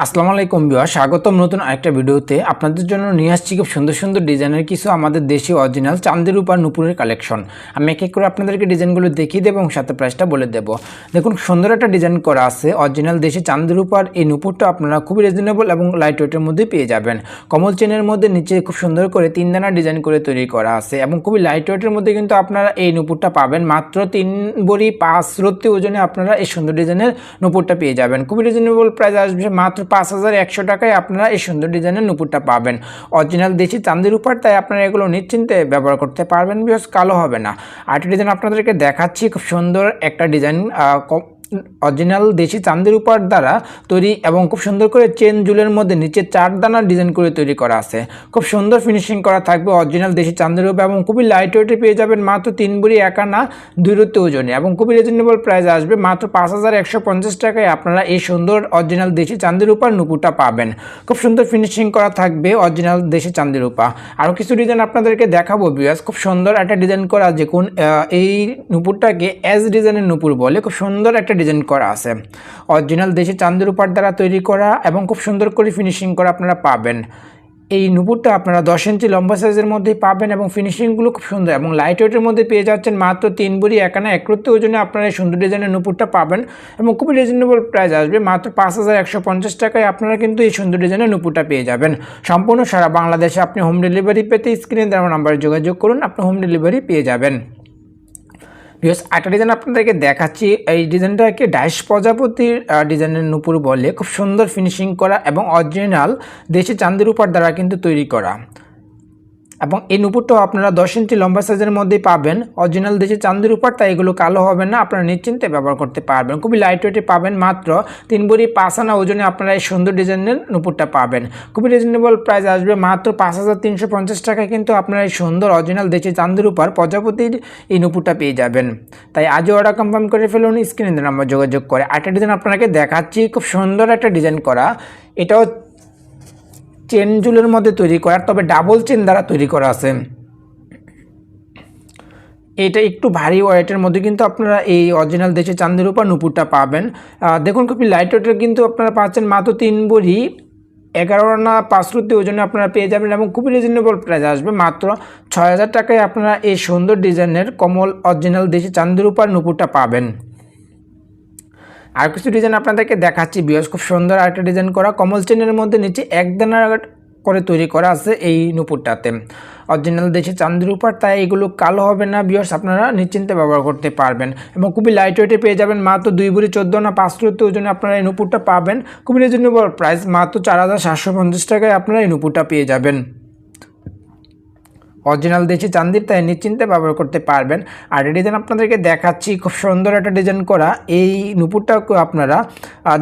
আসসালামু আলাইকুম ভিউয়ার, স্বাগতম নতুন আরেকটা ভিডিওতে। আপনাদের জন্য নিয়ে আসছি খুব সুন্দর সুন্দর ডিজাইনের কিছু আমাদের দেশি অরিজিনাল চাঁদের উপর নুপুরের কালেকশন। আমি এক এক করে আপনাদেরকে ডিজাইনগুলো দেখিয়ে দেবো এবং সাথে প্রাইসটা বলে দেবো। দেখুন, সুন্দর একটা ডিজাইন করা আছে অরিজিনাল দেশি চাঁদের উপর। এই নুপুরটা আপনারা খুবই রিজনেবল এবং লাইট ওয়েটের মধ্যে পেয়ে যাবেন। কমল চেনের মধ্যে নিচে খুব সুন্দর করে 3 দানা ডিজাইন করে তৈরি করা আছে এবং খুবই লাইট ওয়েটের মধ্যে কিন্তু আপনারা এই নুপুরটা পাবেন। মাত্র 3 বড়ি 5 রত্তি ওজনে আপনারা এই সুন্দর ডিজাইনের নুপুরটা পেয়ে যাবেন। খুবই রিজনেবল প্রাইস আসবে মাত্র 5100 টাকায় আপনারা এই সুন্দর ডিজাইনের নুপুরটা পাবেন। অরিজিনাল দেশি চাঁদের উপর, তাই আপনারা এগুলো নিশ্চিন্তে ব্যবহার করতে পারবেন, বিকজ কালো হবে না। আরেকটা ডিজাইন আপনাদেরকে দেখাচ্ছি, খুব সুন্দর একটা ডিজাইন অরিজিনাল দেশি চাঁদের উপর দ্বারা তৈরি এবং খুব সুন্দর করে চেন জুলের মধ্যে নিচে 4 দানা ডিজাইন করে তৈরি করা আছে। খুব সুন্দর ফিনিশিং করা থাকবে অরিজিনাল দেশি চাঁদের উপর এবং খুবই লাইট ওয়েটে পেয়ে যাবেন মাত্র 3 বড়ি 1 আনা 2 রত্তি ওজনে এবং খুবই রিজনেবল প্রাইস আসবে মাত্র 5150 টাকায় আপনারা এই সুন্দর অরিজিনাল দেশি চাঁদের উপর নুপুরটা পাবেন। খুব সুন্দর ফিনিশিং করা থাকবে অরিজিনাল দেশি চাঁদের উপর। আরও কিছু ডিজাইন আপনাদেরকে দেখাবো ভিউয়ার্স। খুব সুন্দর একটা ডিজাইন করা, দেখুন এই নুপুরটাকে এস ডিজাইনের নুপুর বলে। খুব সুন্দর একটা ডিজাইন করা আছে অরিজিনাল দেশি চাঁদের উপর দ্বারা তৈরি করা এবং খুব সুন্দর করে ফিনিশিং করা আপনারা পাবেন। এই নুপুরটা আপনারা 10 ইঞ্চি লম্বা সাইজের মধ্যেই পাবেন এবং ফিনিশিংগুলো খুব সুন্দর এবং লাইট ওয়েটের মধ্যে পেয়ে যাচ্ছেন মাত্র 3 বড়ি 1 আনা 1 রত্তি ওজনে আপনারা এই সুন্দর ডিজাইনের নুপুরটা পাবেন এবং খুবই রিজনেবল প্রাইস আসবে মাত্র 5150 টাকায় আপনারা কিন্তু এই সুন্দর ডিজাইনের নুপুরটা পেয়ে যাবেন। সম্পূর্ণ সারা বাংলাদেশে আপনি হোম ডেলিভারি পেতে স্ক্রিনে দেওয়া নাম্বারে যোগাযোগ করুন, আপনি হোম ডেলিভারি পেয়ে যাবেন। বিকজ একটা ডিজাইন আপনাদেরকে দেখাচ্ছি, এই ডিজাইনটাকে ডাইশ প্রজাপতির ডিজাইনের নুপুর বলে। খুব সুন্দর ফিনিশিং করা এবং অরিজিনাল দেশি চাঁদের উপর দ্বারা কিন্তু তৈরি করা এবং এই নুপুরটাও আপনারা 10 ইঞ্চি লম্বা সাইজের মধ্যেই পাবেন অরিজিনাল দেশি চাঁদের উপর, তাই এগুলো কালো হবে না, আপনারা নিশ্চিন্তে ব্যবহার করতে পারবেন। খুবই লাইট ওয়েটে পাবেন মাত্র 3 বড়ি 5 আনা ওজনে আপনারা এই সুন্দর ডিজাইনের নুপুরটা পাবেন। খুবই রিজনেবল প্রাইস আসবে মাত্র 5350 টাকায় কিন্তু আপনারা এই সুন্দর অরিজিনাল দেশি চাঁদের উপর প্রজাপতির এই নুপুরটা পেয়ে যাবেন। তাই আজও অর্ডার কনফার্ম করে ফেলুন, স্ক্রিনে নাম্বার যোগাযোগ করে। আরেকটা ডিজাইন আপনাকে দেখাচ্ছি, খুব সুন্দর একটা ডিজাইন করা। এটাও চেন জুলের মধ্যে তৈরি করা, তবে ডাবল চেন দ্বারা তৈরি করা আছে। এটা একটু ভারী ওয়েটের মধ্যে কিন্তু আপনারা এই অরিজিনাল দেশি চাঁদের উপর নুপুরটা পাবেন। দেখুন, খুবই লাইট ওয়েটের কিন্তু আপনারা পাচ্ছেন মাত্র 3 বড়ি 11 আনা 5 রত্তি ওজনে আপনারা পেয়ে যাবেন এবং খুবই রিজনেবল প্রাইস আসবে মাত্র 6000 টাকায় আপনারা এই সুন্দর ডিজাইনের কমল অরিজিনাল দেশি চাঁদের উপর নুপুরটা পাবেন। আর কিছু ডিজাইন আপনাদেরকে দেখাচ্ছি ভিউয়ার্স। খুব সুন্দর আরেকটা ডিজাইন করা কমল চেনের মধ্যে নিচে 1 দানা করে তৈরি করা আছে এই নুপুরটাতে অরিজিনাল দেশি চাঁদের উপর, তাই এগুলো কালো হবে না ভিউয়ার্স, আপনারা নিশ্চিন্তে ব্যবহার করতে পারবেন এবং খুবই লাইট ওয়েটে পেয়ে যাবেন মাত্র 2 বড়ি 14 আনা 5 রত্তি ওজনে আপনারা এই নুপুরটা পাবেন। খুবই রিজনেবল প্রাইস মাত্র 4750 টাকায় আপনারা এই নুপুরটা পেয়ে যাবেন অরিজিনাল দেশি চাঁদির, তাই নিশ্চিন্তে ব্যবহার করতে পারবেন। আর এই ডিজাইন আপনাদেরকে দেখাচ্ছি, খুব সুন্দর একটা ডিজাইন করা। এই নুপুরটাও আপনারা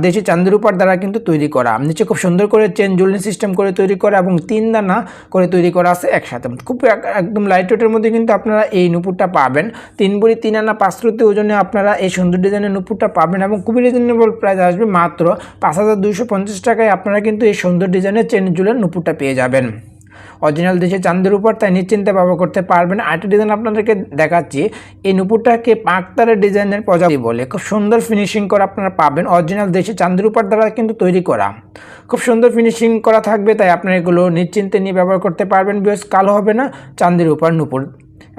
দেশি চাঁদের উপর দ্বারা কিন্তু তৈরি করা, নিচে খুব সুন্দর করে চেন জুলনি সিস্টেম করে তৈরি করা এবং 3 দানা করে তৈরি করা আছে একসাথে। খুব একদম লাইট ওয়েটের মধ্যে কিন্তু আপনারা এই নুপুরটা পাবেন। 3 বড়ি 3 আনা 5 রত্তি ওজনে আপনারা এই সুন্দর ডিজাইনের নুপুরটা পাবেন এবং খুবই রিজনেবল প্রাইস আসবে মাত্র 5250 টাকায় আপনারা কিন্তু এই সুন্দর ডিজাইনের চেন জুলের নুপুরটা পেয়ে যাবেন অরিজিনাল দেশি চাঁদের উপর, তাই নিশ্চিন্তে ব্যবহার করতে পারবেন। আরেকটা ডিজাইন আপনাদেরকে দেখাচ্ছি, এই নুপুরটাকে পাকতারের ডিজাইনের প্রজাপতি বলে। খুব সুন্দর ফিনিশিং করা আপনারা পাবেন অরিজিনাল দেশি চাঁদের উপর দ্বারা কিন্তু তৈরি করা। খুব সুন্দর ফিনিশিং করা থাকবে, তাই আপনারা এগুলো নিশ্চিন্তে নিয়ে ব্যবহার করতে পারবেন। বেশ কালো হবে না চাঁদের উপর নুপুর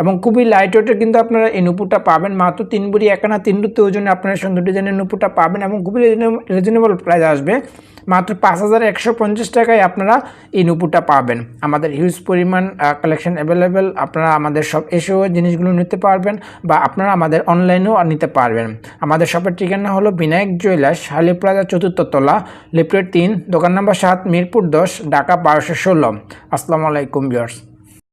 এবং খুবই লাইট ওয়েটের কিন্তু আপনারা এই নুপুরটা পাবেন মাত্র 3 বড়ি 1 আনা 3 রত্তি ওজনে আপনারা সুন্দর ডিজাইনের নুপুরটা পাবেন এবং খুবই রিজনেবল প্রাইস আসবে মাত্র 5150 টাকায় আপনারা এই নুপুরটা পাবেন। আমাদের হিউজ পরিমাণ কালেকশন অ্যাভেলেবেল, আপনারা আমাদের সব এসেও জিনিসগুলো নিতে পারবেন বা আপনারা আমাদের অনলাইনেও নিতে পারবেন। আমাদের শপের ঠিকানা হলো বিনায়ক জুয়েলার্স, হালি প্লাজা 4th তলা, লিফটেড 3, দোকান নাম্বার 7, মিরপুর 10, ঢাকা 1216। আসসালামু আলাইকুম ভিউয়ার্স।